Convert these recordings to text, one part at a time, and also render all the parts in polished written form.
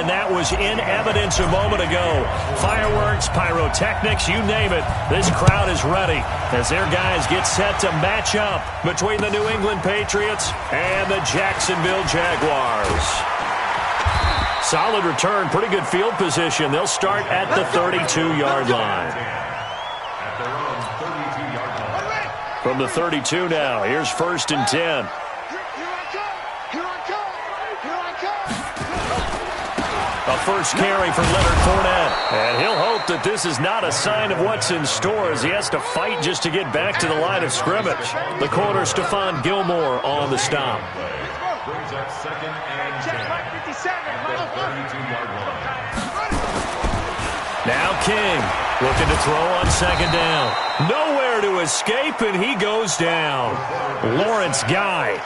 and that was in evidence a moment ago. Fireworks, pyrotechnics, you name it. This crowd is ready as their guys get set to match up between the New England Patriots and the Jacksonville Jaguars. Solid return, pretty good field position. They'll start at the 32-yard line. From the 32 now, here's 1st and 10. A first carry for Leonard Fournette. And he'll hope that this is not a sign of what's in store as he has to fight just to get back to the line of scrimmage. The corner, Stephon Gilmore, on the stop. Brings up 2nd and 10. At the 32-yard line. Now King looking to throw on 2nd down. Nowhere to escape, and he goes down. Lawrence Guy.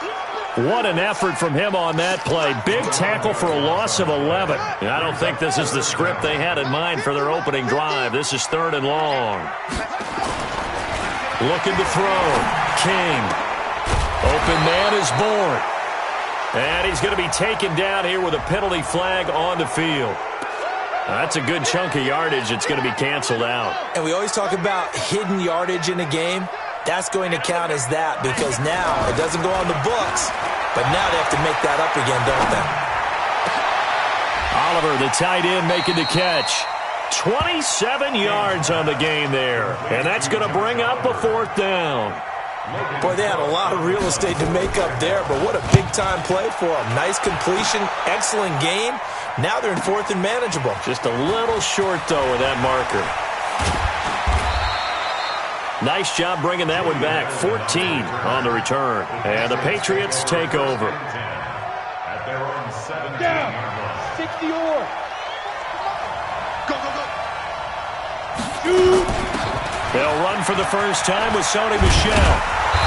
What an effort from him on that play. Big tackle for a loss of 11. I don't think this is the script they had in mind for their opening drive. This is 3rd and long. Looking to throw. King. Open man is born. And he's going to be taken down here with a penalty flag on the field. That's a good chunk of yardage. It's going to be canceled out. And we always talk about hidden yardage in a game. That's going to count as that because now it doesn't go on the books, but now they have to make that up again, don't they? Oliver, the tight end, making the catch. 27 yards on the game there, and that's going to bring up a 4th down. Boy, they had a lot of real estate to make up there, but what a big-time play for them. Nice completion, excellent game. Now they're in 4th and manageable. Just a little short, though, with that marker. Nice job bringing that one back. 14 on the return. And the Patriots take over. At their own 17. Down. 60 or. Go, go, go. Shoot. They'll run for the first time with Sony Michel.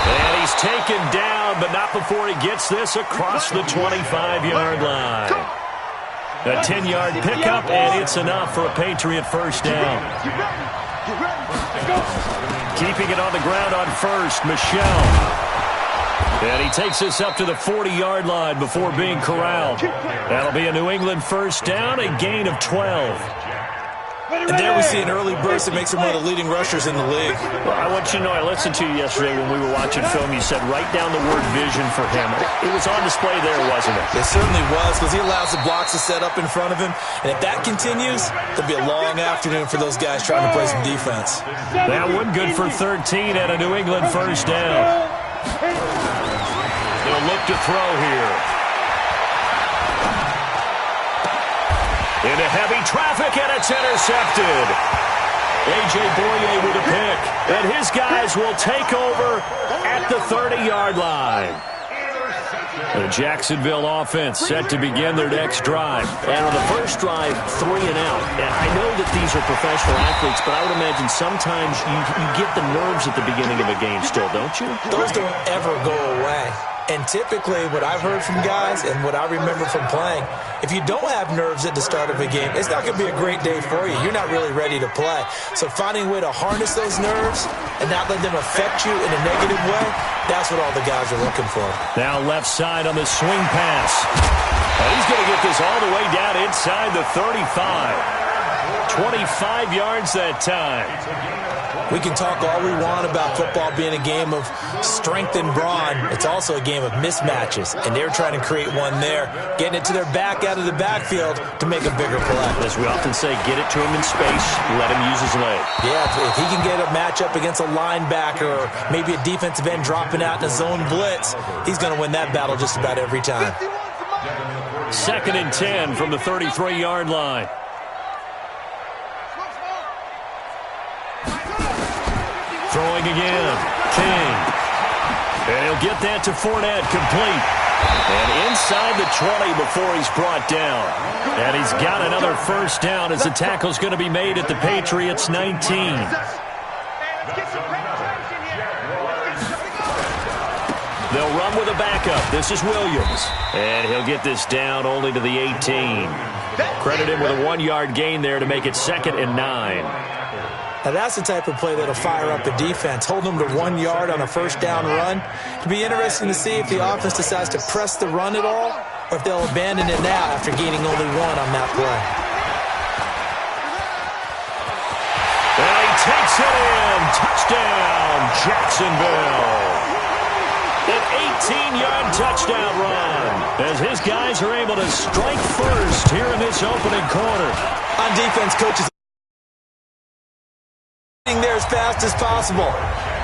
And he's taken down, but not before he gets this across the 25-yard line. A 10-yard pickup, and it's enough for a Patriot first down. Get ready. Let's go. Keeping it on the ground on 1st, Michel. And he takes this up to the 40-yard line before being corralled. That'll be a New England first down, a gain of 12. And there we see an early burst that makes him one of the leading rushers in the league. Well, I want you to know, I listened to you yesterday when we were watching film. You said write down the word vision for him. It was on display there, wasn't it? It certainly was, because he allows the blocks to set up in front of him. And if that continues, there'll be a long afternoon for those guys trying to play some defense. That one good for 13 and a New England first down. They'll look to throw here. Into heavy traffic, and it's intercepted. A.J. Boye with a pick. And his guys will take over at the 30-yard line. The Jacksonville offense set to begin their next drive. And on the first drive, 3 and out. And I know that these are professional athletes, but I would imagine sometimes you get the nerves at the beginning of a game still, don't you? Those don't ever go away. And typically, what I've heard from guys and what I remember from playing, if you don't have nerves at the start of a game, it's not going to be a great day for you. You're not really ready to play. So finding a way to harness those nerves and not let them affect you in a negative way, that's what all the guys are looking for. Now left side on the swing pass. And he's going to get this all the way down inside the 35. 25 yards that time. We can talk all we want about football being a game of strength and brawn. It's also a game of mismatches, and they're trying to create one there, getting it to their back out of the backfield to make a bigger play. As we often say, get it to him in space, let him use his leg. Yeah, if he can get a matchup against a linebacker or maybe a defensive end dropping out in a zone blitz, he's going to win that battle just about every time. 2nd and 10 from the 33-yard line. Throwing again. King. And he'll get that to Fournette, complete. And inside the 20 before he's brought down. And he's got another first down as the tackle's going to be made at the Patriots' 19. They'll run with a backup. This is Williams. And he'll get this down only to the 18. Credit him with a 1-yard gain there to make it 2nd and 9. Now, that's the type of play that'll fire up the defense, hold them to 1 yard on a first down run. It'll be interesting to see if the offense decides to press the run at all or if they'll abandon it now after gaining only one on that play. And he takes it in. Touchdown, Jacksonville. An 18-yard touchdown run as his guys are able to strike first here in this opening quarter. On defense, coaches getting there as fast as possible.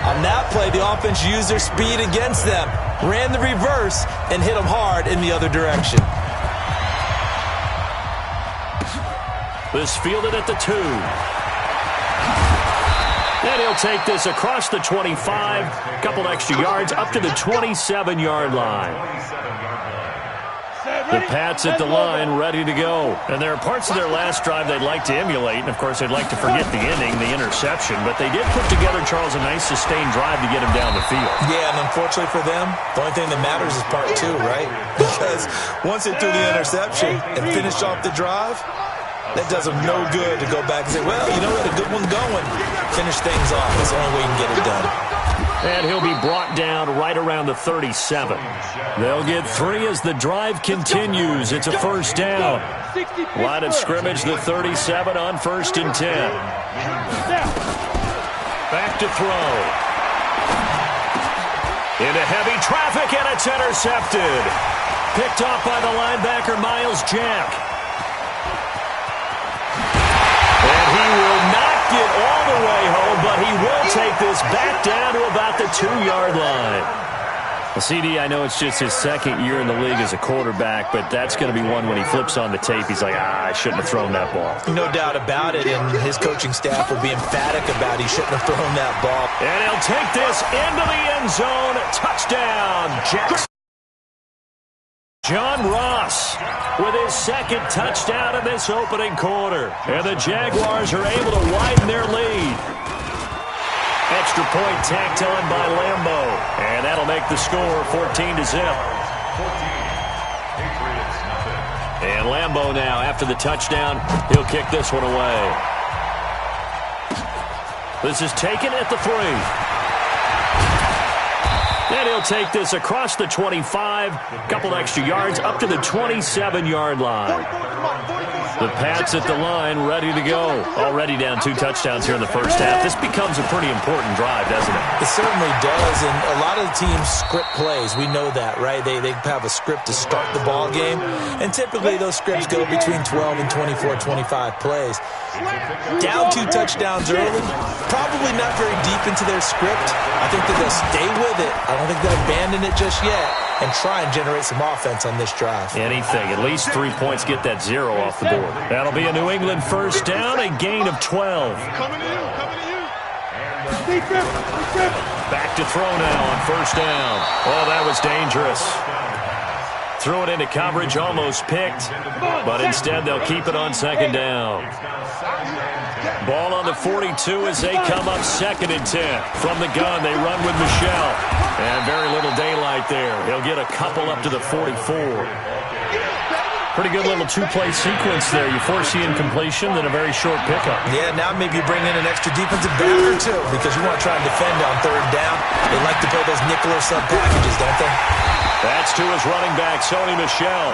On that play, the offense used their speed against them, ran the reverse, and hit them hard in the other direction. This fielded at the 2. And he'll take this across the 25, a couple extra yards up to the 27-yard line. The Pats at the line, ready to go. And there are parts of their last drive they'd like to emulate, and of course they'd like to forget the ending, the interception, but they did put together, Charles, a nice sustained drive to get him down the field. Yeah, and unfortunately for them, the only thing that matters is part 2, right? Because once they threw the interception and finished off the drive, that does them no good to go back and say, well, you know what, a good one going. Finish things off. That's the only way you can get it done. And he'll be brought down right around the 37. They'll get 3 as the drive continues. It's a first down. Line of scrimmage, the 37 on 1st and 10. Back to throw. Into heavy traffic, and it's intercepted. Picked off by the linebacker, Miles Jack. And he will not get all the way home, but he will take this back down to about the 2-yard line. Well, CD, I know it's just his second year in the league as a quarterback, but that's going to be one when he flips on the tape, he's like, I shouldn't have thrown that ball. No doubt about it, and his coaching staff will be emphatic about he shouldn't have thrown that ball. And he'll take this into the end zone. Touchdown, Jackson. John Ross with his second touchdown in this opening quarter. And the Jaguars are able to widen their lead. Extra point tacked on by Lambo. And that'll make the score 14-0. And Lambo now, after the touchdown, he'll kick this one away. This is taken at the 3. And he'll take this across the 25, a couple extra yards up to the 27-yard line. The Pats at the line, ready to go. Already down 2 touchdowns here in the first half. This becomes a pretty important drive, doesn't it? It certainly does, and a lot of the teams script plays. We know that, right? They have a script to start the ball game, and typically those scripts go between 12 and 24, 25 plays. Down 2 touchdowns early, probably not very deep into their script. I think that they'll stay with it. I don't think they'll abandon it just yet and try and generate some offense on this drive. Anything. At least 3 points, get that 0 off the board. That'll be a New England first down, a gain of 12. Coming to you, coming to you. Defense. Back to throw now on first down. Oh, that was dangerous. Threw it into coverage, almost picked, but instead they'll keep it on second down. Ball on the 42 as they come up 2nd and 10. From the gun, they run with Michelle. And very little daylight there. He'll get a couple up to the 44. Pretty good little 2-play sequence there. You force the incompletion, then a very short pickup. Yeah, now maybe you bring in an extra defensive back or 2 because you want to try and defend on 3rd down. They like to play those nickel or sub packages, don't they? That's to his running back, Sony Michel.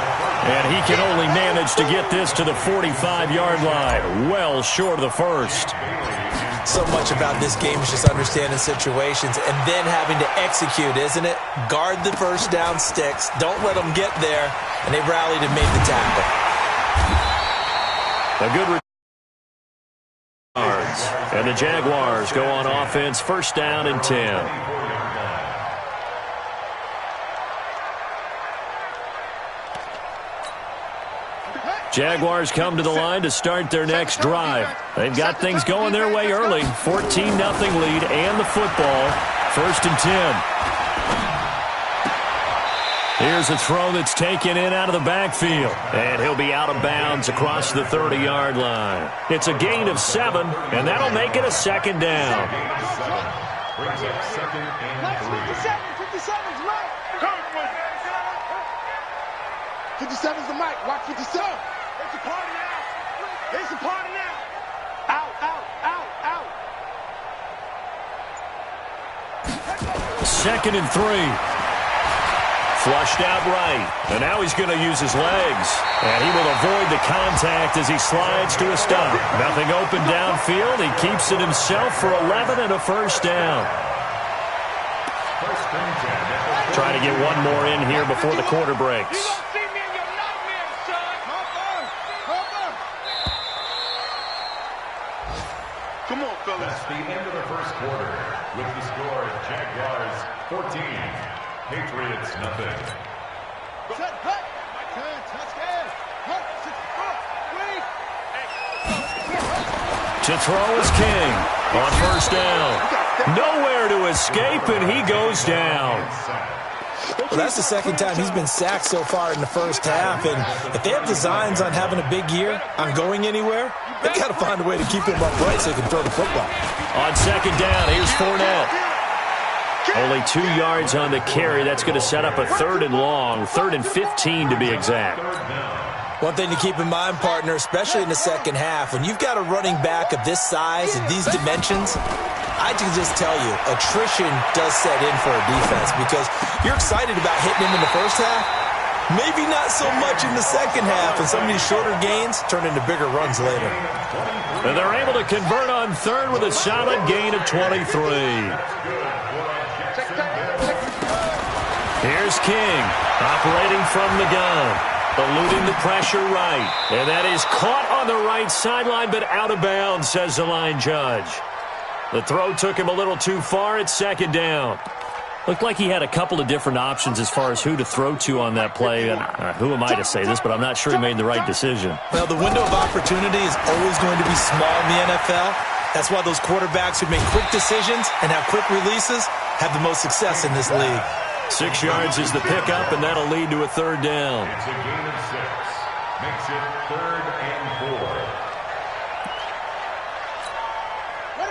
And he can only manage to get this to the 45-yard line. Well short of the first. So much about this game is just understanding situations and then having to execute, isn't it? Guard the first down sticks. Don't let them get there. And they rallied and made the tackle. A good return. And the Jaguars go on offense, first down and 10. Jaguars come to the line to start their next drive. They've got things going their way early. 14-0 lead and the football. First and 10. Here's a throw that's taken in out of the backfield. And he'll be out of bounds across the 30-yard line. It's a gain of 7, and that'll make it a second down. Brings up 2nd and 3. 57's right. 57's the mic. Watch 57. It's a party now. It's a party now. Out. 2nd and 3. Flushed out right. And now he's going to use his legs. And he will avoid the contact as he slides to a stop. Nothing open downfield. He keeps it himself for 11 and a first down. Trying to get one more in here before the quarter breaks. Come on, fellas. That's the end of the first quarter. With the score, Jaguars 14, Patriots nothing. To throw is King on first down. Nowhere to escape, and he goes down. Well, that's the second time he's been sacked so far in the first half, and if they have designs on having a big year, on going anywhere, they got to find a way to keep him upright so he can throw the football. On second down, here's Fournette. Only 2 yards on the carry. That's going to set up a 3rd and long, 3rd and 15 to be exact. One thing to keep in mind, partner, especially in the second half, when you've got a running back of this size and these dimensions, I can just tell you, attrition does set in for a defense because you're excited about hitting him in the first half. Maybe not so much in the second half, and some of these shorter gains turn into bigger runs later. And they're able to convert on 3rd with a solid gain of 23. Here's King, operating from the gun, eluding the pressure right. And that is caught on the right sideline, but out of bounds, says the line judge. The throw took him a little too far at second down. Looked like he had a couple of different options as far as who to throw to on that play. And who am I to say this, but I'm not sure he made the right decision. Well, the window of opportunity is always going to be small in the NFL. That's why those quarterbacks who make quick decisions and have quick releases have the most success in this league. 6 yards is the pickup, and that'll lead to a 3rd down. It's a gain of 6. Makes it 3rd and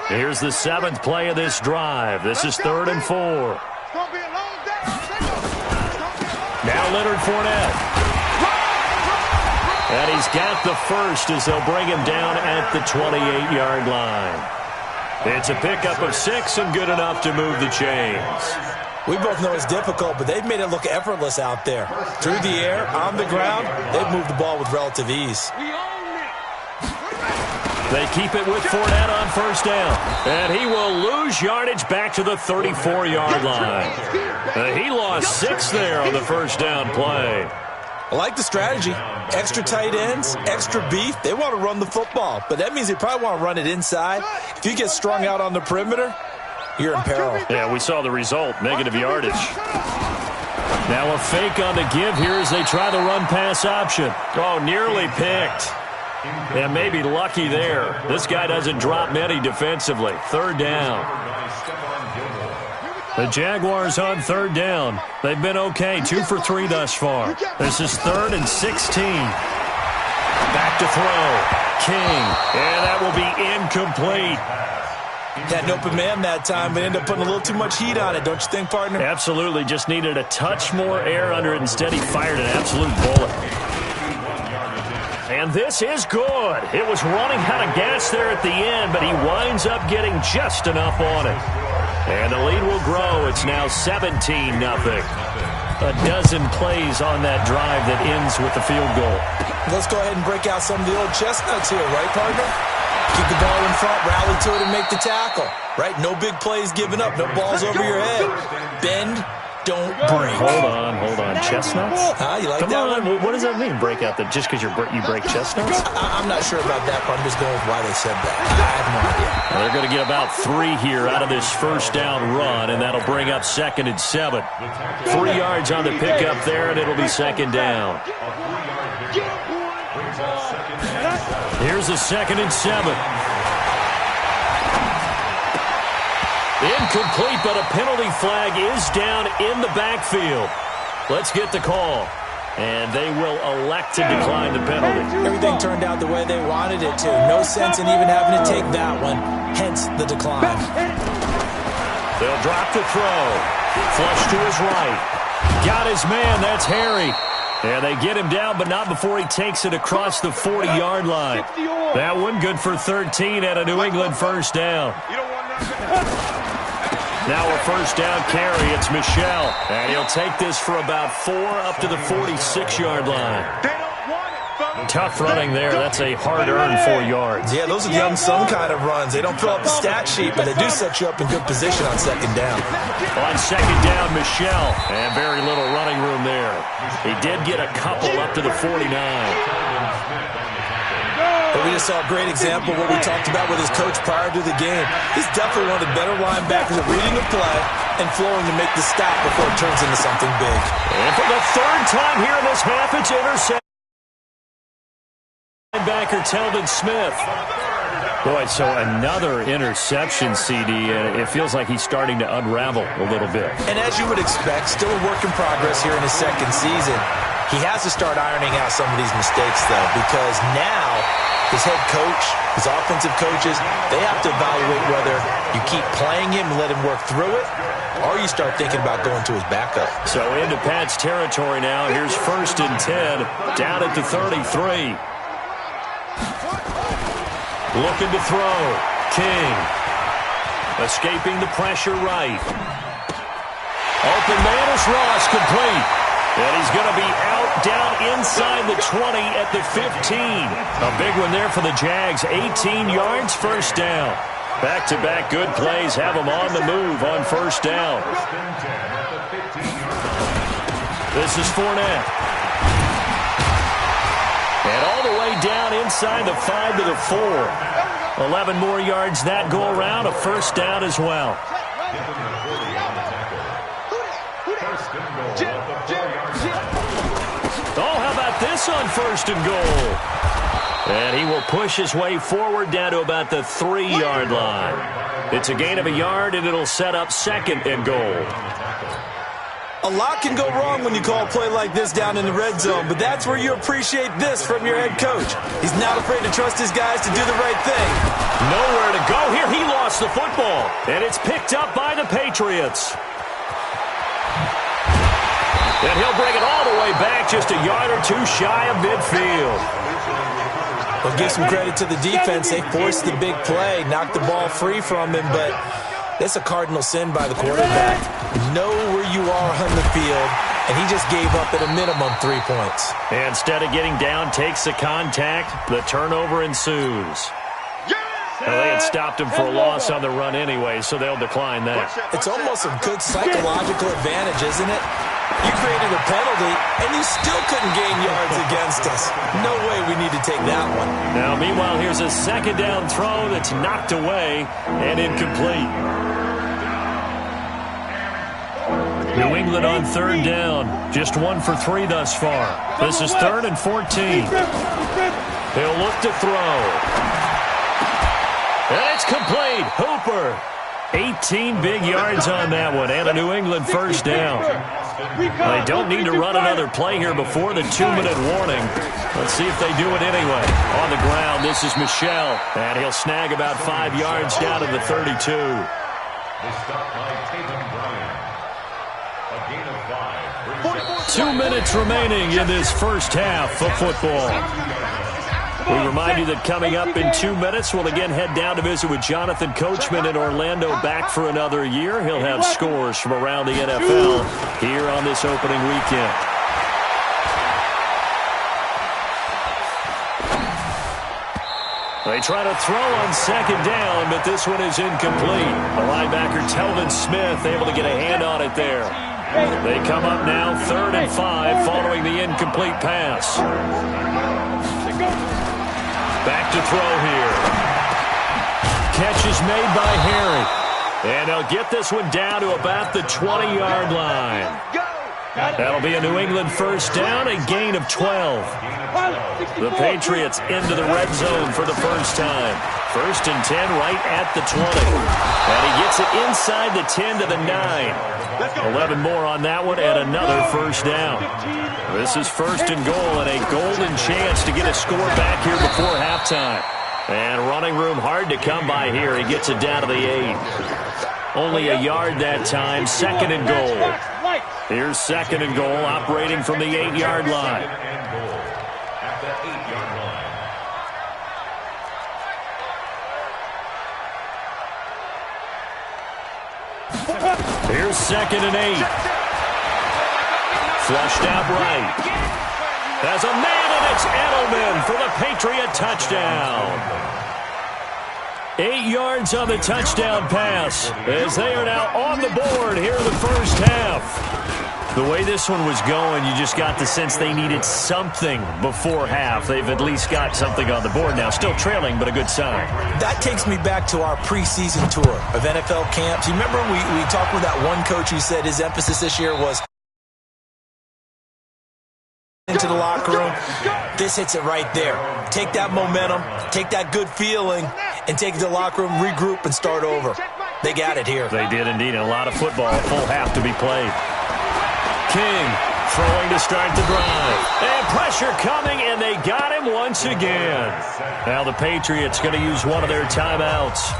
4. Here's the 7th play of this drive. This is 3rd and 4. Now Leonard Fournette. And he's got the first as they'll bring him down at the 28-yard line. It's a pickup of 6 and good enough to move the chains. We both know it's difficult, but they've made it look effortless out there. Through the air, on the ground, they've moved the ball with relative ease. They keep it with Fournette on first down. And he will lose yardage back to the 34-yard line. He lost 6 there on the first down play. I like the strategy. Extra tight ends, extra beef. They want to run the football, but that means they probably want to run it inside. If you get strung out on the perimeter, you're in peril. Yeah, we saw the result, negative yardage. Now a fake on the give here as they try the run-pass option. Oh, nearly picked. Yeah, maybe lucky there. This guy doesn't drop many defensively. 3rd down. The Jaguars on 3rd down. They've been okay, 2 for 3 thus far. This is 3rd and 16. Back to throw. King. And that will be incomplete. Had an open man that time, but ended up putting a little too much heat on it, don't you think, partner? Absolutely. Just needed a touch more air under it. Instead, he fired an absolute bullet. And this is good. It was running out of gas there at the end, but he winds up getting just enough on it. And the lead will grow. It's now 17-0. A dozen plays on that drive that ends with the field goal. Let's go ahead and break out some of the old chestnuts here, right, partner? Keep the ball in front, rally to it, and make the tackle. Right? No big plays given up. No balls over your head. Bend, don't break. Hold on. Chestnuts? You like Come that on. one? What does that mean, break out? Just because you break chestnuts? I'm not sure about that, but I'm just going with why they said that. I have no idea. Well, they're going to get about 3 here out of this first down run, and that'll bring up 2nd and 7. 3 yards on the pickup there, and it'll be 2nd down. Here's a 2nd and 7. Incomplete, but a penalty flag is down in the backfield. Let's get the call. And they will elect to decline the penalty. Everything turned out the way they wanted it to. No sense in even having to take that one, hence the decline. They'll drop the throw. Flush to his right. Got his man, that's Harry. And they get him down, but not before he takes it across the 40-yard line. That one good for 13 at a New England first down. Now a first down carry. It's Michel. And he'll take this for about 4 up to the 46-yard line. Tough running there. That's a hard-earned 4 yards. Yeah, those are the unsung kind of runs. They don't fill up the stat sheet, but they do set you up in good position on second down. On second down, Michel. And very little running room there. He did get a couple up to the 49. But we just saw a great example of what we talked about with his coach prior to the game. He's definitely one of the better linebackers at reading the play and flowing to make the stop before it turns into something big. And for the third time here in this half, it's intercepted. Linebacker Telvin Smith. Boy, so another interception, CD. It feels like he's starting to unravel a little bit. And as you would expect, still a work in progress here in his second season. He has to start ironing out some of these mistakes, though, because now his head coach, his offensive coaches, they have to evaluate whether you keep playing him and let him work through it, or you start thinking about going to his backup. So into Pat's territory now. Here's 1st and 10, down at the 33. Looking to throw. King. Escaping the pressure right. Open man is Ross, complete. And he's going to be out down inside the 20 at the 15. A big one there for the Jags. 18 yards, first down. Back-to-back good plays have them on the move on first down. This is Fournette. And all the way down inside the 5 to the 4. 11 more yards that go around. A first down as well. Oh, how about this on 1st and goal? And he will push his way forward down to about the 3-yard line. It's a gain of a yard, and it'll set up 2nd and goal. A lot can go wrong when you call a play like this down in the red zone, but that's where you appreciate this from your head coach. He's not afraid to trust his guys to do the right thing. Nowhere to go here. He lost the football, and it's picked up by the Patriots. And he'll bring it all the way back, just a yard or two shy of midfield. Well, give some credit to the defense. They forced the big play, knocked the ball free from him, but that's a cardinal sin by the quarterback. Know where you are on the field, and he just gave up at a minimum 3 points. And instead of getting down, takes the contact. The turnover ensues. Well, they had stopped him for a loss on the run anyway, so they'll decline that. It's almost a good psychological advantage, isn't it? You created a penalty, and you still couldn't gain yards against us. No way we need to take that one. Now, meanwhile, here's a 2nd down throw that's knocked away and incomplete. New England on 3rd down. Just 1 for 3 thus far. This is 3rd and 14. He'll look to throw. And it's complete. Hooper. 18 big yards on that one, and a New England first down. They don't need to run another play here before the 2-minute warning. Let's see if they do it anyway. On the ground, this is Michel, and he'll snag about 5 yards down to the 32. 2 minutes remaining in this first half of football. We remind you that coming up in 2 minutes, we'll again head down to visit with Jonathan Coachman in Orlando, back for another year. He'll have scores from around the NFL here on this opening weekend. They try to throw on 2nd down, but this one is incomplete. The linebacker Telvin Smith able to get a hand on it there. They come up now 3rd and 5 following the incomplete pass. Back to throw here. Catch is made by Harry. And they'll get this one down to about the 20-yard line. That'll be a New England first down, a gain of 12. The Patriots into the red zone for the first time. 1st and 10 right at the 20. And he gets it inside the 10 to the 9. 11 more on that one and another first down. This is 1st and goal and a golden chance to get a score back here before halftime. And running room hard to come by here. He gets it down to the 8. Only a yard that time. 2nd and goal. Here's 2nd and goal, operating from the 8-yard line. Here's 2nd and 8. Flushed out right. There's a man, and it's Edelman for the Patriot touchdown. 8 yards on the touchdown pass as they are now on the board here in the first half. The way this one was going, you just got the sense they needed something before half. They've at least got something on the board now. Still trailing, but a good sign. That takes me back to our preseason tour of NFL camps. You remember we talked with that one coach who said his emphasis this year was into the locker room. This hits it right there. Take that momentum, take that good feeling, and take it to the locker room, regroup, and start over. They got it here. They did indeed. A lot of football, a full half to be played. King throwing to start the drive. And pressure coming, and they got him once again. Now the Patriots going to use one of their timeouts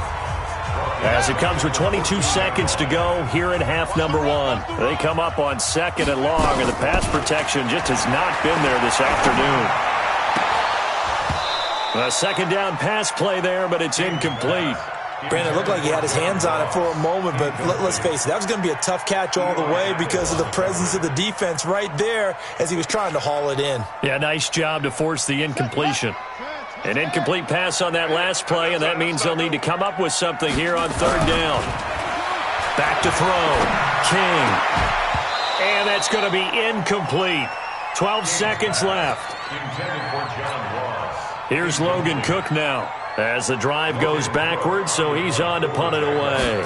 as it comes with 22 seconds to go here in half number 1. They come up on 2nd and long, and the pass protection just has not been there this afternoon. A 2nd down pass play there, but it's incomplete. Brandon, it looked like he had his hands on it for a moment, but let's face it, that was going to be a tough catch all the way because of the presence of the defense right there as he was trying to haul it in. Yeah, nice job to force the incompletion. An incomplete pass on that last play, and that means they'll need to come up with something here on 3rd down. Back to throw. King. And that's going to be incomplete. 12 seconds left. Here's Logan Cook now as the drive goes backwards, so he's on to punt it away.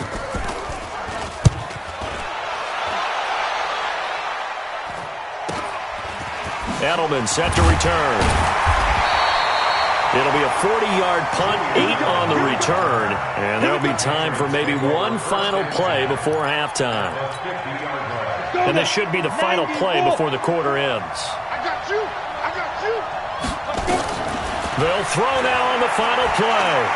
Edelman set to return. It'll be a 40-yard punt, 8 on the return, and there'll be time for maybe one final play before halftime. And this should be the final play before the quarter ends. I got you. I got you. They'll throw now on the final play.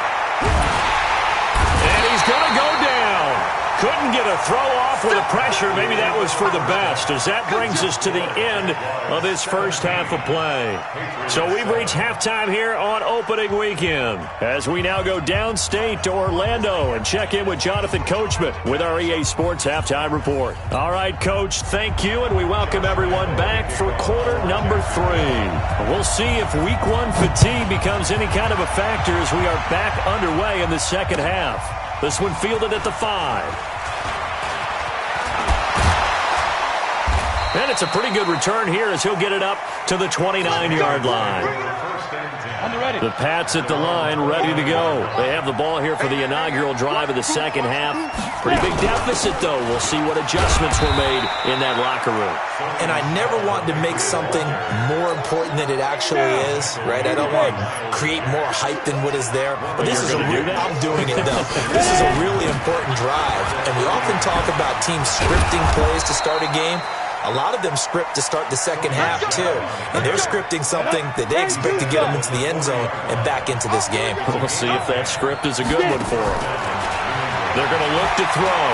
And he's going to go down. Couldn't get a throw off with the pressure. Maybe that was for the best, as that brings us to the end of this first half of play. So we've reached halftime here on opening weekend, as we now go downstate to Orlando and check in with Jonathan Coachman with our EA Sports Halftime Report. All right, Coach, thank you, and we welcome everyone back for quarter number 3. We'll see if week 1 fatigue becomes any kind of a factor as we are back underway in the second half. This one fielded at the 5. And it's a pretty good return here as he'll get it up to the 29-yard line. The Pats at the line, ready to go. They have the ball here for the inaugural drive of the second half. Pretty big deficit, though. We'll see what adjustments were made in that locker room. And I never want to make something more important than it actually is, right? I don't want to create more hype than what is there. But this is I'm doing it, though. This is a really important drive. And we often talk about teams scripting plays to start a game. A lot of them script to start the second half, too. And they're scripting something that they expect to get them into the end zone and back into this game. We'll see if that script is a good one for them. They're going to look to throw.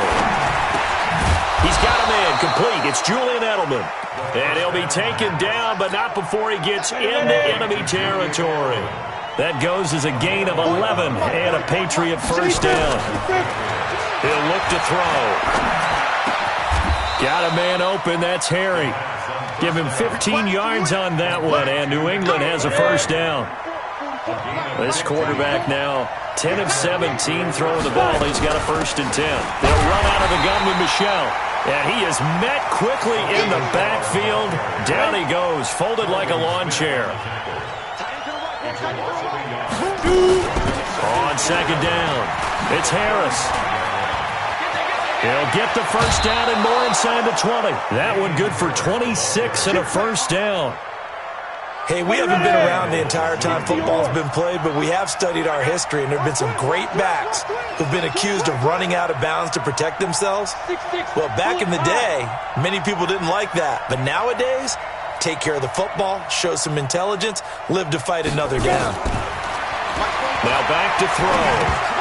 He's got a man complete. It's Julian Edelman. And he'll be taken down, but not before he gets into enemy territory. That goes as a gain of 11 and a Patriot first down. He'll look to throw. Got a man open. That's Harry. Give him 15 yards on that one, and New England has a first down. This quarterback now 10 of 17 throwing the ball. He's got a 1st and 10. They'll run out of the gun with Michel, and he is met quickly in the backfield. Down he goes, folded like a lawn chair. On 2nd down, it's Harris. He'll get the first down and more inside the 20. That one good for 26 and a first down. Hey, we haven't been around the entire time football's been played, but we have studied our history, and there have been some great backs who've been accused of running out of bounds to protect themselves. Well, back in the day, many people didn't like that. But nowadays, take care of the football, show some intelligence, live to fight another down. Now back to throw.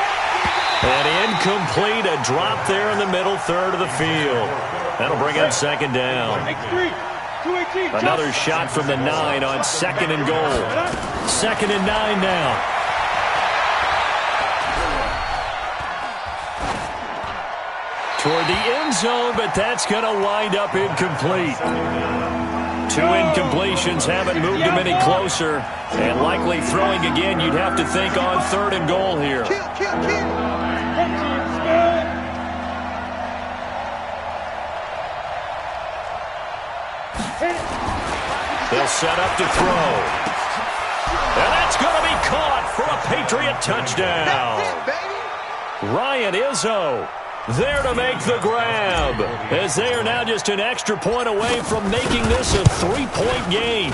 And incomplete, a drop there in the middle third of the field. That'll bring up 2nd down. Another shot from the 9 on 2nd and goal. 2nd and 9 now. toward the end zone, but that's going to wind up incomplete. 2 incompletions haven't moved him any closer. And likely throwing again, you'd have to think on 3rd and goal here. They'll set up to throw. And that's going to be caught for a Patriot touchdown. Ryan Izzo there to make the grab, as they are now just an extra point away from making this a 3-point game.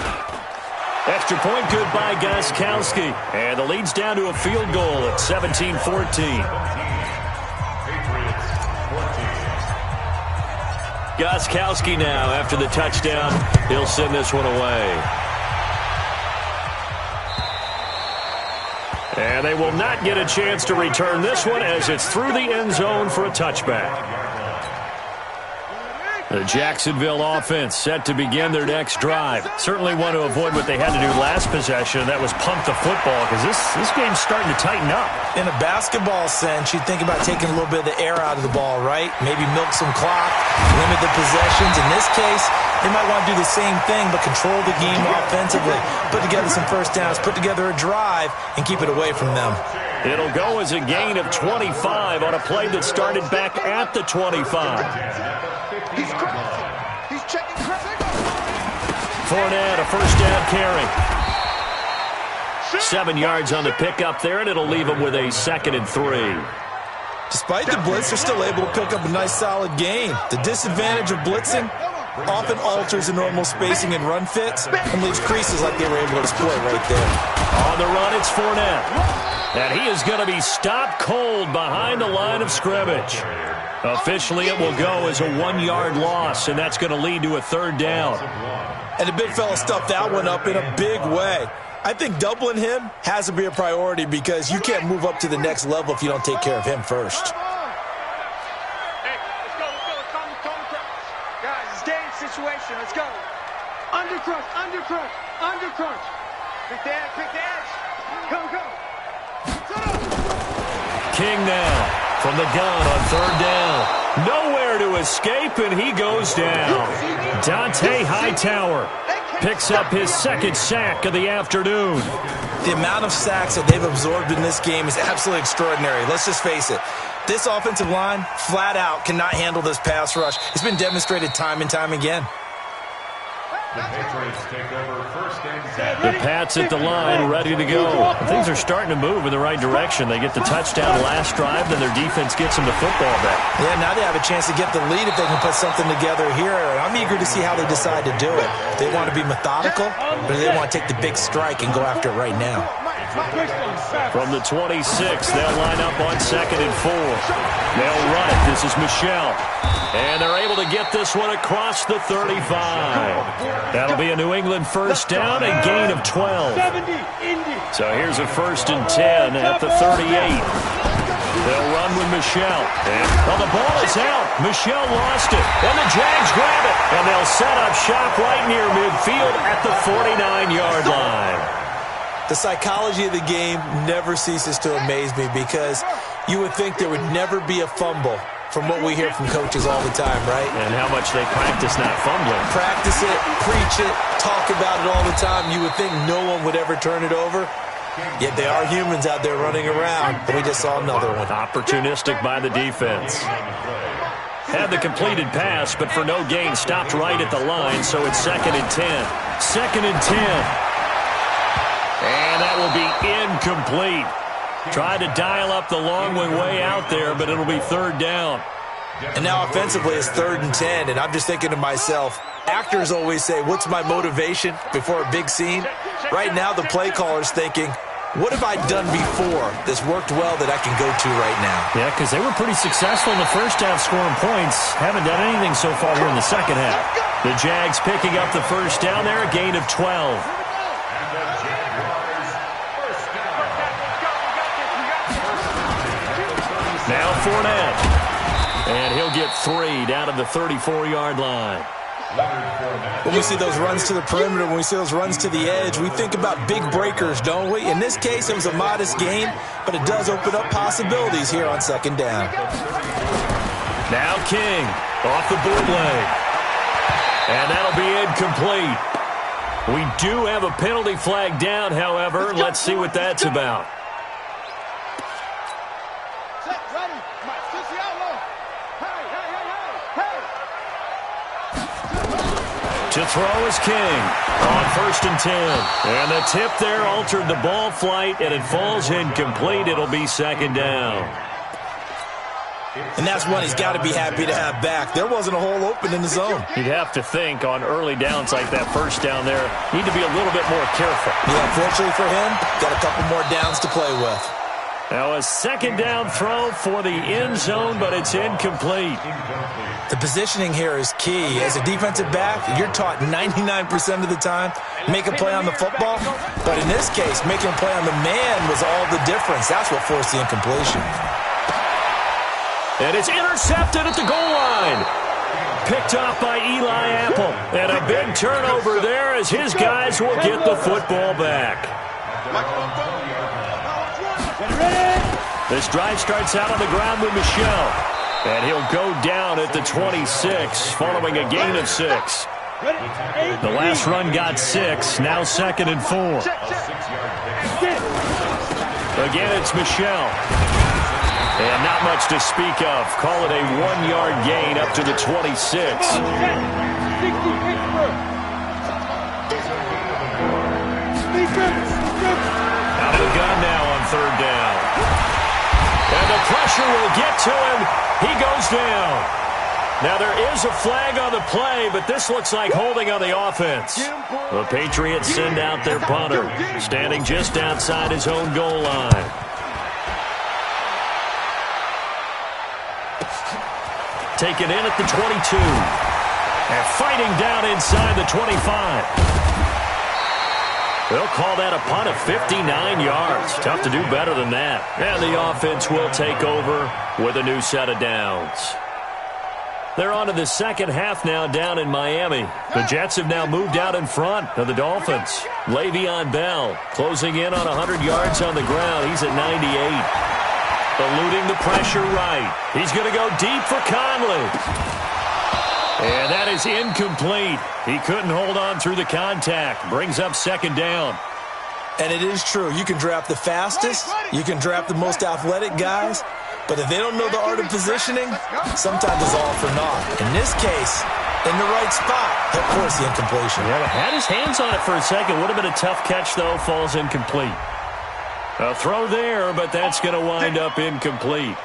Extra point good by Gostkowski, and the lead's down to a field goal at 17-14. Gostkowski now, after the touchdown, he'll send this one away. And they will not get a chance to return this one as it's through the end zone for a touchback. The Jacksonville offense set to begin their next drive. Certainly want to avoid what they had to do last possession. That was pump the football, because this game's starting to tighten up. In a basketball sense, you'd think about taking a little bit of the air out of the ball, right? Maybe milk some clock, limit the possessions. In this case, they might want to do the same thing, but control the game offensively. Put together some first downs, put together a drive, and keep it away from them. It'll go as a gain of 25 on a play that started back at the 25. He's checking. Fournette, a first down carry. 7 yards on the pickup there, and it'll leave him with a 2nd and 3. Despite the blitz, they're still able to pick up a nice, solid gain. The disadvantage of blitzing often alters the normal spacing and run fits and leaves creases like they were able to exploit right there. On the run, it's Fournette. And he is going to be stopped cold behind the line of scrimmage. Officially, it will go as a 1-yard loss, and that's going to lead to a 3rd down. And the big fella stuffed that one up in a big way. I think doubling him has to be a priority because you can't move up to the next level if you don't take care of him first. Hey, let's go. Guys, it's game situation. Let's go. Undercrunch. Pick the edge. Go. King now from the gun on 3rd down. Nowhere to escape, and he goes down. Dante Hightower picks up his 2nd sack of the afternoon. The amount of sacks that they've absorbed in this game is absolutely extraordinary. Let's just face it. This offensive line, flat out, cannot handle this pass rush. It's been demonstrated time and time again. The Patriots take over 1st and 10. The Pats at the line, ready to go. Things are starting to move in the right direction. They get the touchdown last drive, then their defense gets them the football back. Yeah, now they have a chance to get the lead if they can put something together here. And I'm eager to see how they decide to do it. They want to be methodical, or do they want to take the big strike and go after it right now? From the 26, they'll line up on 2nd and 4. They'll run it. This is Michel. And they're able to get this one across the 35. That'll be a New England first down, a gain of 12. So here's a 1st and 10 at the 38. They'll run with Michel. And the ball is out. Michel lost it. And the Jags grab it. And they'll set up shop right near midfield at the 49-yard line. The psychology of the game never ceases to amaze me because you would think there would never be a fumble from what we hear from coaches all the time, right? And how much they practice not fumbling. Practice it, preach it, talk about it all the time. You would think no one would ever turn it over. Yet they are humans out there running around. And we just saw another one. Opportunistic by the defense. Had the completed pass, but for no gain, stopped right at the line, so it's 2nd and 10. 2nd and 10. And that will be incomplete. Tried to dial up the long one way out there, but it'll be 3rd down. And now offensively it's 3rd and 10, and I'm just thinking to myself, actors always say, what's my motivation before a big scene? Right now the play caller's thinking, what have I done before that's worked well that I can go to right now? Yeah, because they were pretty successful in the first half scoring points. Haven't done anything so far here in the second half. The Jags picking up the first down there, a gain of 12. Now Fournette. And he'll get 3 down to the 34-yard line. When we see those runs to the perimeter, when we see those runs to the edge, we think about big breakers, don't we? In this case, it was a modest gain, but it does open up possibilities here on 2nd down. Now King off the bootleg. And that'll be incomplete. We do have a penalty flag down, however. Let's see what that's about. To throw is King on 1st and 10. And the tip there altered the ball flight, and it falls incomplete. It'll be 2nd down. And that's one he's got to be happy to have back. There wasn't a hole open in the zone. You'd have to think on early downs like that 1st down there, need to be a little bit more careful. Yeah, fortunately for him, got a couple more downs to play with. Now a 2nd down throw for the end zone, but it's incomplete. The positioning here is key. As a defensive back, you're taught 99% of the time, make a play on the football. But in this case, making a play on the man was all the difference. That's what forced the incompletion. And it's intercepted at the goal line. Picked off by Eli Apple. And a big turnover there as his guys will get the football back. This drive starts out on the ground with Michel. And he'll go down at the 26 following a gain of 6. The last run got 6. Now 2nd and 4. Again, it's Michel. And not much to speak of. Call it a 1-yard gain up to the 26. Out of the gun now on 3rd down. And the pressure will get to him. He goes down. Now there is a flag on the play, but this looks like holding on the offense. The Patriots send out their punter, standing just outside his own goal line. Taken in at the 22. And fighting down inside the 25. They'll call that a punt of 59 yards. Tough to do better than that. And the offense will take over with a new set of downs. They're on to the second half now down in Miami. The Jets have now moved out in front of the Dolphins. Le'Veon Bell closing in on 100 yards on the ground. He's at 98. Eluding the pressure right. He's going to go deep for Conley. And that is incomplete. He couldn't hold on through the contact. Brings up 2nd down. And it is true. You can draft the fastest. You can draft the most athletic guys. But if they don't know the art of positioning, sometimes it's all for naught. In this case, in the right spot, he'll force the incompletion. Yeah, had his hands on it for a second. Would have been a tough catch, though. Falls incomplete. A throw there, but that's going to wind up incomplete.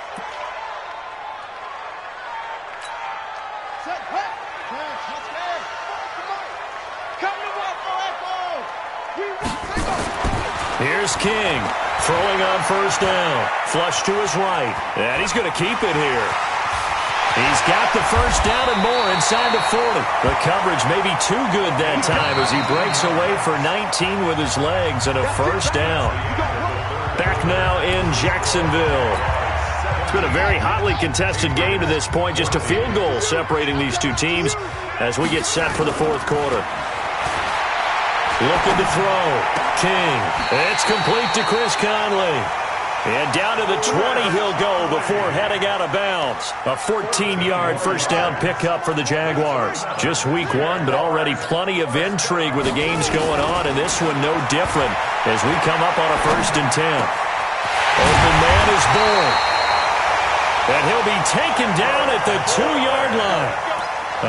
Here's King, throwing on 1st down. Flush to his right, and he's going to keep it here. He's got the 1st down and more inside the 40. The coverage may be too good that time as he breaks away for 19 with his legs and a 1st down. Back now in Jacksonville. It's been a very hotly contested game to this point. Just a field goal separating these two teams as we get set for the 4th quarter. Looking to throw. King. It's complete to Chris Conley. And down to the 20 he'll go before heading out of bounds. A 14-yard 1st down pickup for the Jaguars. Just week 1, but already plenty of intrigue with the games going on, and this one no different as we come up on a 1st and 10. Open man is born. And he'll be taken down at the 2-yard line.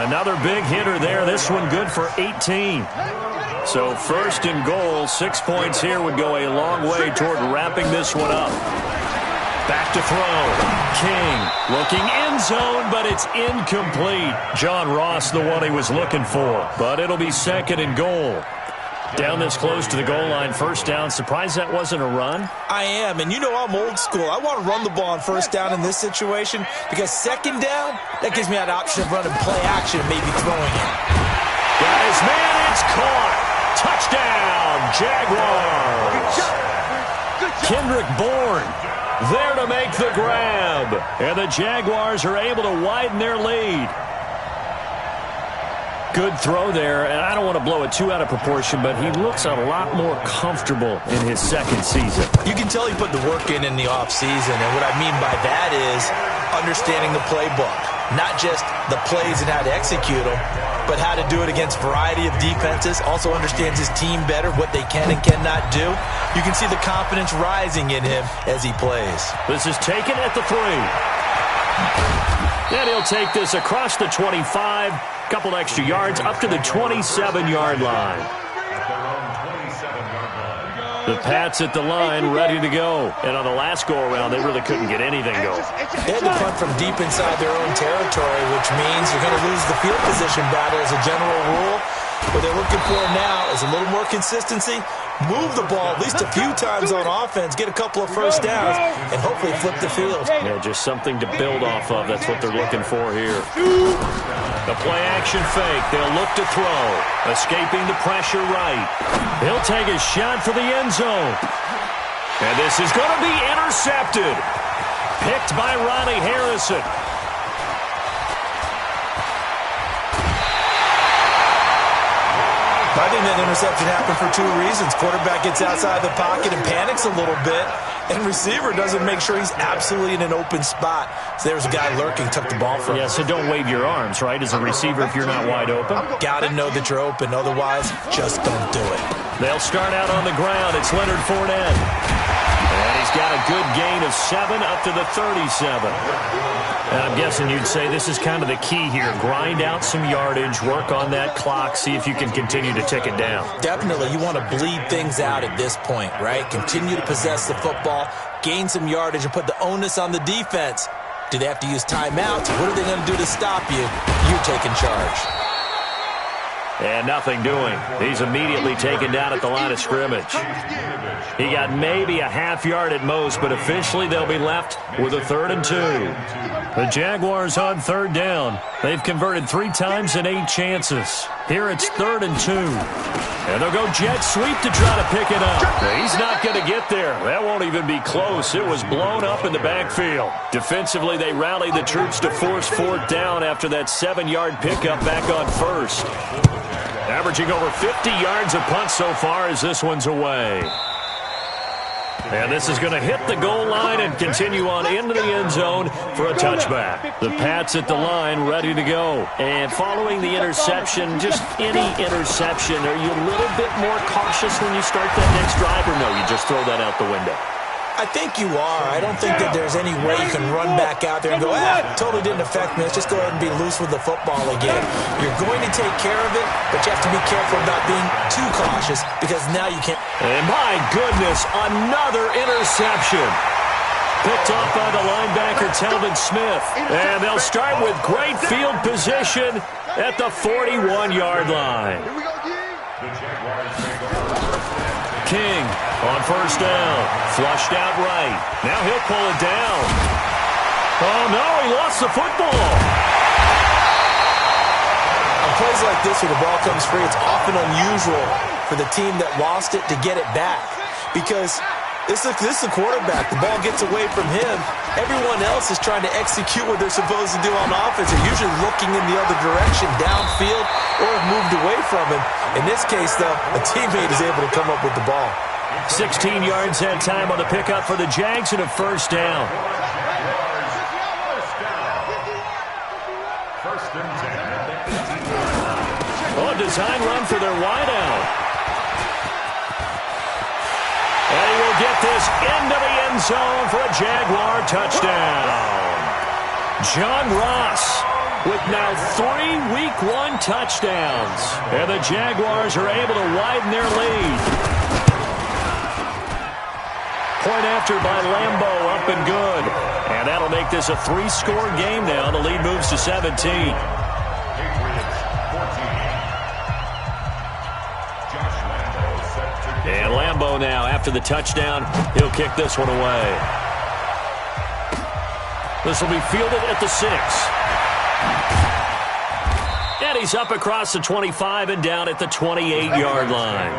Another big hitter there. This one good for 18. So 1st and goal, 6 points here would go a long way toward wrapping this one up. Back to throw. King looking end zone, but it's incomplete. John Ross, the one he was looking for. But it'll be 2nd and goal. Down this close to the goal line, 1st down. Surprised that wasn't a run? I am, and you know I'm old school. I want to run the ball on 1st down in this situation because 2nd down, that gives me that option of running play action and maybe throwing it. Got his man, it's caught. Touchdown, Jaguars. Kendrick Bourne there to make the grab. And the Jaguars are able to widen their lead. Good throw there, and I don't want to blow it too out of proportion, but he looks a lot more comfortable in his 2nd season. You can tell he put the work in the offseason, and what I mean by that is understanding the playbook. not just the plays and how to execute them, but how to do it against a variety of defenses. Also understands his team better, what they can and cannot do. You can see the confidence rising in him as he plays. This is taken at the 3. And he'll take this across the 25, couple extra yards up to the 27-yard line. The Pats at the line, ready to go. And on the last go-around, they really couldn't get anything going. They had to punt from deep inside their own territory, which means you're going to lose the field position battle as a general rule. What they're looking for now is a little more consistency, move the ball at least a few times on offense, get a couple of first downs, and hopefully flip the field. Yeah, just something to build off of. That's what they're looking for here. The play-action fake. They'll look to throw. Escaping the pressure right. He'll take a shot for the end zone. And this is going to be intercepted. Picked by Ronnie Harrison. I think that interception happened for 2 reasons. Quarterback gets outside the pocket and panics a little bit, and receiver doesn't make sure he's absolutely in an open spot. So there's a guy lurking, took the ball from him. Yeah, so don't wave your arms, right, as a receiver if you're not wide open. Got to know that you're open. Otherwise, just don't do it. They'll start out on the ground. It's Leonard Fournette. And he's got a good gain of 7 up to the 37. And I'm guessing you'd say this is kind of the key here. Grind out some yardage, work on that clock, see if you can continue to tick it down. Definitely. You want to bleed things out at this point, right? Continue to possess the football, gain some yardage, and put the onus on the defense. Do they have to use timeouts? What are they going to do to stop you? You're taking charge. And nothing doing. He's immediately taken down at the line of scrimmage. He got maybe a half yard at most, but officially they'll be left with a 3rd and 2. The Jaguars on 3rd down. They've converted 3 times in 8 chances. Here it's 3rd and 2. And they'll go jet sweep to try to pick it up. He's not going to get there. That won't even be close. It was blown up in the backfield. Defensively, they rallied the troops to force 4th down after that 7-yard pickup back on 1st. Averaging over 50 yards a punt so far as this one's away. And this is going to hit the goal line and continue on into the end zone for a touchback. The Pats at the line ready to go. And following the interception, just any interception, are you a little bit more cautious when you start that next drive, or no, you just throw that out the window? I think you are. I don't think that there's any way you can run back out there and go, totally didn't affect me. Let's just go ahead and be loose with the football again. You're going to take care of it, but you have to be careful about being too cautious because now you can't. And my goodness, another interception. Picked off by the linebacker, Telvin Smith. And they'll start with great field position at the 41-yard line. King on 1st down. Flushed out right. Now he'll pull it down. Oh, no, he lost the football. On plays like this where the ball comes free, it's often unusual for the team that lost it to get it back because this is the quarterback. The ball gets away from him. Everyone else is trying to execute what they're supposed to do on offense. They're usually looking in the other direction, downfield, or have moved away from him. In this case, though, a teammate is able to come up with the ball. 16 yards that time on the pickup for the Jags and a 1st down. Oh, design run for their wideout. And he will get this into the end zone for a Jaguar touchdown. John Ross with now 3 Week 1 touchdowns. And the Jaguars are able to widen their lead. Point after by Lambeau, up and good. And that'll make this a 3-score game now. The lead moves to 17. And Lambeau now, after the touchdown, he'll kick this one away. This will be fielded at the 6. And he's up across the 25 and down at the 28-yard line.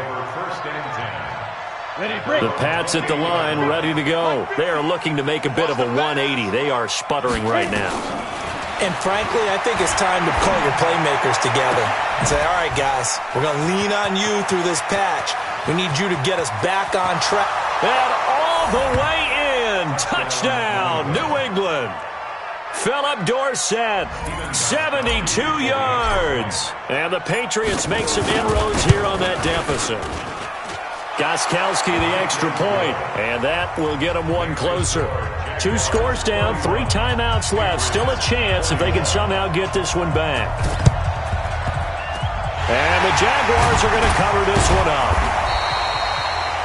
The Pats at the line, ready to go. They are looking to make a bit of a 180. They are sputtering right now. And frankly, I think it's time to call your playmakers together and say, all right, guys, we're going to lean on you through this patch. We need you to get us back on track. And all the way in. Touchdown, New England. Philip Dorsett, 72 yards. And the Patriots make some inroads here on that deficit. Gostkowski the extra point, and that will get them one closer. 2 scores down, 3 timeouts left. Still a chance if they can somehow get this one back. And the Jaguars are going to cover this one up.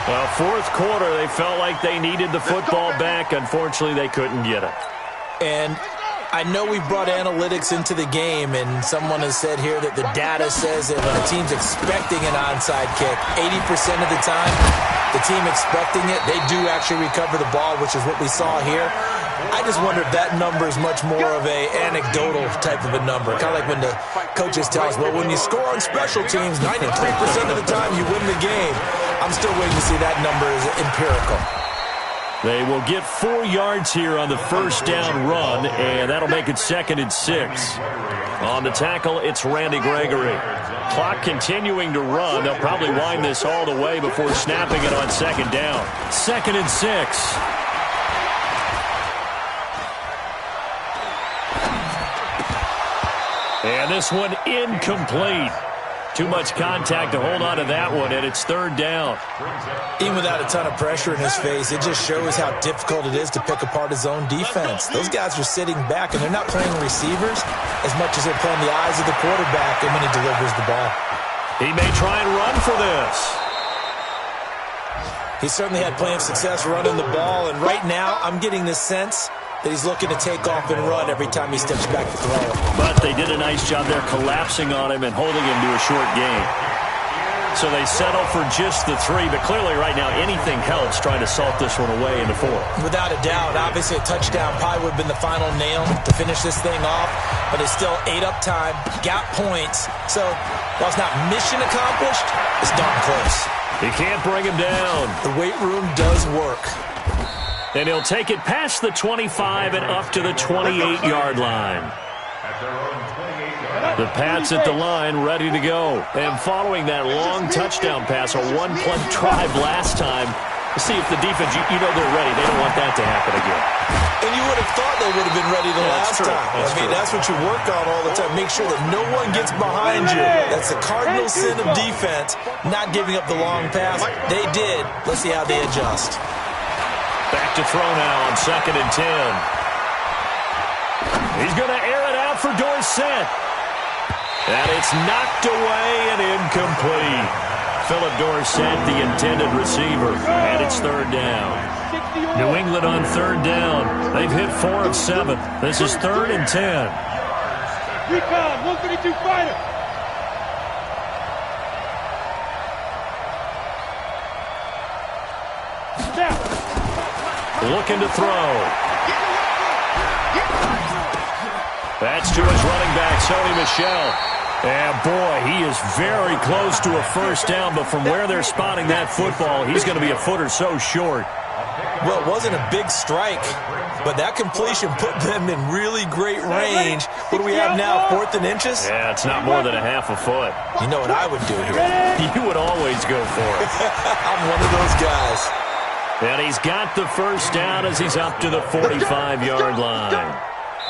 Well, fourth quarter, they felt like they needed the football back. Unfortunately, they couldn't get it. And I know we brought analytics into the game, and someone has said here that the data says that when a team's expecting an onside kick, 80% of the time, the team expecting it, they do actually recover the ball, which is what we saw here. I just wonder if that number is much more of a anecdotal type of a number. Kind of like when the coaches tell us, well, when you score on special teams, 93% of the time you win the game. I'm still waiting to see that number is empirical. They will get 4 yards here on the first down run, and that'll make it 2nd and 6. On the tackle, it's Randy Gregory. Clock continuing to run. They'll probably wind this all the way before snapping it on 2nd down. 2nd and 6. And this one incomplete. Too much contact to hold on to that one, and it's 3rd down. Even without a ton of pressure in his face, it just shows how difficult it is to pick apart his own defense. Those guys are sitting back, and they're not playing receivers as much as they're playing the eyes of the quarterback and when he delivers the ball. He may try and run for this. He certainly had plenty of success running the ball, and right now I'm getting this sense that he's looking to take off and run every time he steps back to throw it. But they did a nice job there collapsing on him and holding him to a short gain. So they settle for just the 3, but clearly right now anything helps trying to salt this one away into 4. Without a doubt, obviously a touchdown probably would have been the final nail to finish this thing off, but it's still ate up time, got points. So while it's not mission accomplished, it's darn close. He can't bring him down. The weight room does work. And he'll take it past the 25 and up to the 28-yard line. The Pats at the line, ready to go. And following that long touchdown pass, a one-play drive last time, to see if the defense, you know they're ready. They don't want that to happen again. And you would have thought they would have been ready the last time. That's what you work on all the time. Make sure that no one gets behind you. That's the cardinal sin of defense, not giving up the long pass. They did. Let's see how they adjust. Back to throw now on 2nd and 10. He's going to air it out for Dorsett. And it's knocked away and incomplete. Philip Dorsett, the intended receiver. And it's 3rd down. New England on 3rd down. They've hit 4 of 7. This is 3rd and 10. Recon, 132 fighter. Looking to throw. That's to his running back, Sony Michel. And, boy, he is very close to a first down, but from where they're spotting that football, he's going to be a foot or so short. Well, it wasn't a big strike, but that completion put them in really great range. What do we have now, 4th and inches? Yeah, it's not more than a half a foot. You know what I would do here? You would always go for it. I'm one of those guys. And he's got the first down as he's up to the 45-yard line.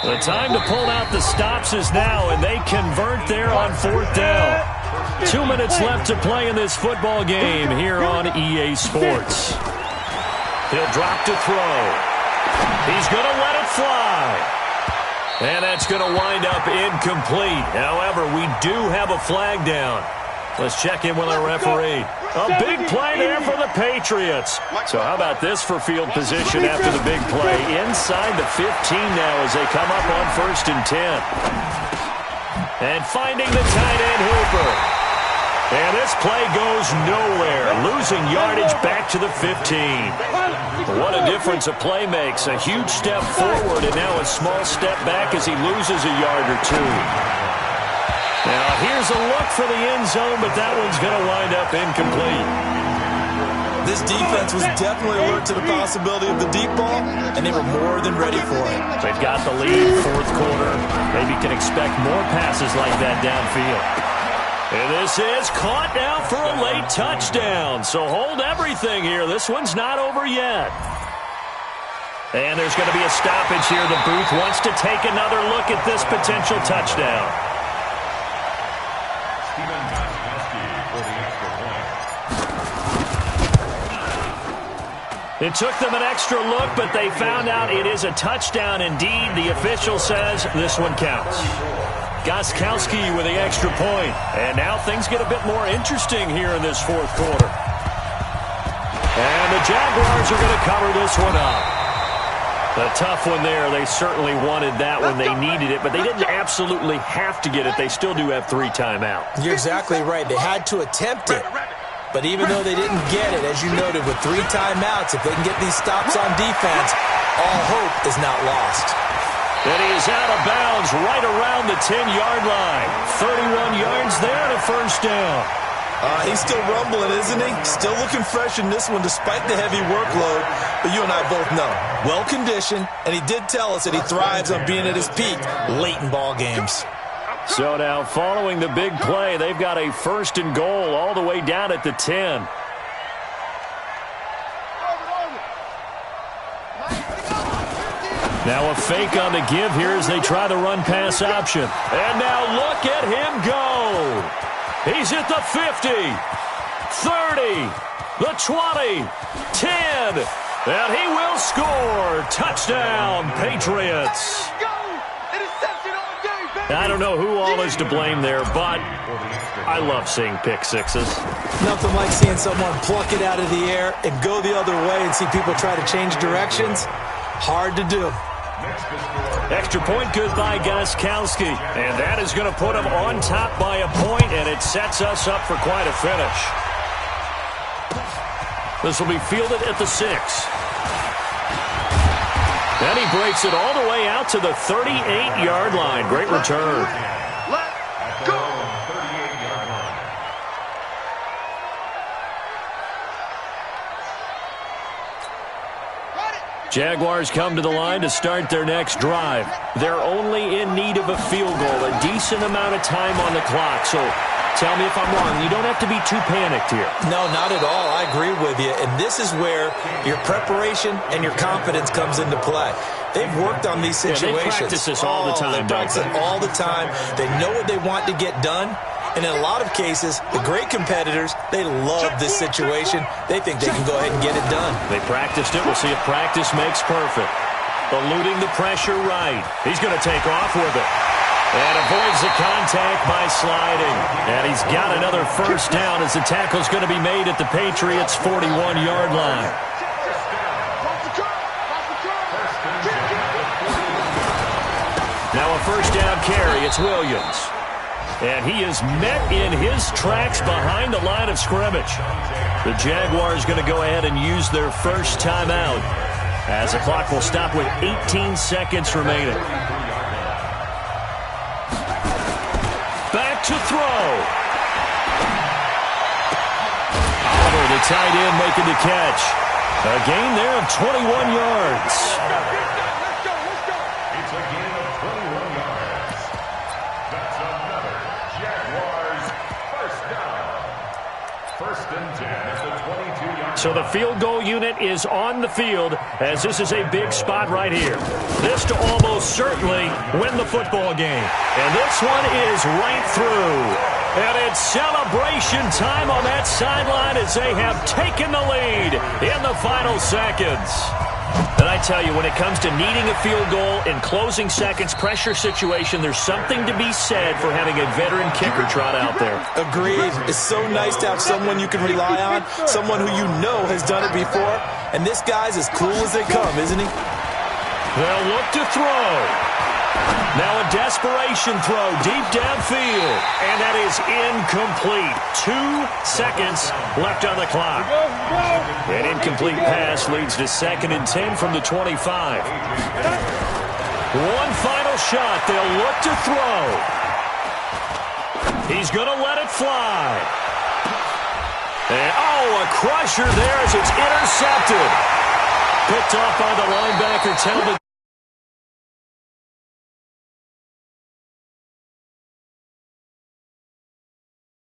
The time to pull out the stops is now, and they convert there on 4th down. 2 minutes left to play in this football game here on EA Sports. He'll drop to throw. He's going to let it fly. And that's going to wind up incomplete. However, we do have a flag down. Let's check in with our referee. A big play there for the Patriots. So how about this for field position after the big play? Inside the 15 now as they come up on 1st and 10. And finding the tight end Hooper. And this play goes nowhere. Losing yardage back to the 15. What a difference a play makes. A huge step forward and now a small step back as he loses a yard or 2. Now, here's a look for the end zone, but that one's going to wind up incomplete. This defense was definitely alert to the possibility of the deep ball, and they were more than ready for it. They've got the lead, 4th quarter. Maybe can expect more passes like that downfield. And this is caught now for a late touchdown. So hold everything here. This one's not over yet. And there's going to be a stoppage here. The booth wants to take another look at this potential touchdown. It took them an extra look, but they found out it is a touchdown indeed. The official says this one counts. Gostkowski with the extra point. And now things get a bit more interesting here in this fourth quarter. And the Jaguars are going to cover this one up. A tough one there. They certainly wanted that when they needed it, but they didn't absolutely have to get it. They still do have 3 timeouts. You're exactly right. They had to attempt it. But even though they didn't get it, as you noted, with 3 timeouts, if they can get these stops on defense, all hope is not lost. And he is out of bounds right around the 10-yard line. 31 yards there and a first down. He's still rumbling, isn't he? Still looking fresh in this one despite the heavy workload. But you and I both know, well-conditioned, and he did tell us that he thrives on being at his peak late in ball games. So now following the big play, they've got a first and goal all the way down at the 10. Now a fake on the give here as they try the run-pass option. And now look at him go. He's at the 50, 30, the 20, 10, and he will score. Touchdown, Patriots. I don't know who all is to blame there, but I love seeing pick sixes. Nothing like seeing someone pluck it out of the air and go the other way and see people try to change directions. Hard to do. Extra point good by Gostkowski. And that is going to put him on top by a point, and it sets us up for quite a finish. This will be fielded at the 6. And he breaks it all the way out to the 38-yard line. Great return. Let's go. Jaguars come to the line to start their next drive. They're only in need of a field goal, a decent amount of time on the clock. So tell me if I'm wrong. You don't have to be too panicked here. No, not at all. I agree with you. And this is where your preparation and your confidence comes into play. They've worked on these situations. They practice this all the time. They practice it all the time. They know what they want to get done. And in a lot of cases, the great competitors, they love this situation. They think they can go ahead and get it done. They practiced it. We'll see if practice makes perfect. Eluding the pressure right. He's going to take off with it. And avoids the contact by sliding. And he's got another first down as the tackle's going to be made at the Patriots' 41-yard line. Now a first down carry. It's Williams. And he is met in his tracks behind the line of scrimmage. The Jaguars going to go ahead and use their first timeout as the clock will stop with 18 seconds remaining. Back to throw. Oliver, the tight end, making the catch. A gain there of 21 yards. So the field goal unit is on the field as this is a big spot right here. This to almost certainly win the football game. And this one is right through. And it's celebration time on that sideline as they have taken the lead in the final seconds. And I tell you, when it comes to needing a field goal in closing seconds, pressure situation, there's something to be said for having a veteran kicker trot out there. Agreed. It's so nice to have someone you can rely on, someone who you know has done it before. And this guy's as cool as they come, isn't he? They'll look to throw. Now a desperation throw deep downfield. And that is incomplete. 2 seconds left on the clock. An incomplete pass leads to 2nd and 10 from the 25. One final shot. They'll look to throw. He's going to let it fly. And, a crusher there as it's intercepted. Picked off by the linebacker, Talbot.